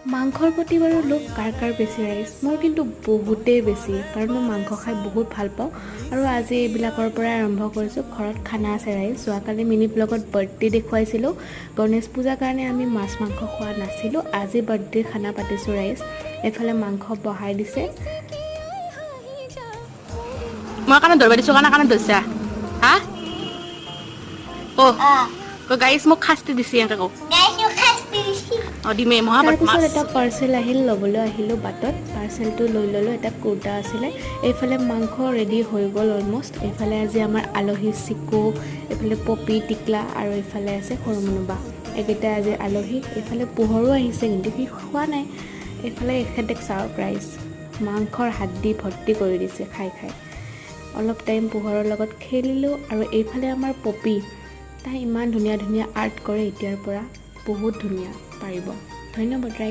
মাংসৰ প্ৰতি বাৰু লোক কাৰ বেছি ৰাইজ মোৰ কিন্তু বহুতেই বেছি কাৰণ মই মাংস খাই বহুত ভাল পাওঁ আৰু আজি এইবিলাকৰ পৰাই আৰম্ভ কৰিছোঁ ঘৰত খানা আছে ৰাইজ যোৱাকালি মিনি ব্লগত বাৰ্থডে দেখুৱাইছিলোঁ গণেশ পূজাৰ কাৰণে আমি মাছ মাংস খোৱা নাছিলোঁ আজি বাৰ্থডে খানা পাতিছোঁ ৰাইজ এইফালে মাংস বহাই দিছে মই কাৰণে ধৰিব দিছোঁ কাৰণে ধৰিছা হা গাইছ মোক শাস্তি দিছে এনেকৈ কওঁ দিমেই মহা তাৰপিছত এটা পাৰ্চেল আহিল ল'বলৈ আহিলোঁ বাটত পাৰ্চেলটো লৈ ল'লোঁ এটা কুৰ্তা আছিলে এইফালে মাংস ৰেডি হৈ গ'ল অলম'ষ্ট এইফালে আজি আমাৰ আলহী চিকু এইফালে পপি টিকলা আৰু এইফালে আছে সৰু মুনুবা এইকেইটা আজি আলহী এইফালে পোহৰো আহিছে কিন্তু সি খোৱা নাই এইফালে এখেতক ছাৰপ্ৰাইজ মাংসৰ হাড্ডি ভৰ্তি কৰি দিছে খাই অলপ টাইম পোহৰৰ লগত খেলিলোঁ আৰু এইফালে আমাৰ পপি তাই ইমান ধুনীয়া ধুনীয়া আৰ্ট কৰে এতিয়াৰ পৰা বহুত ধুনীয়া পাৰিব ধন্যবাদ ৰাইজ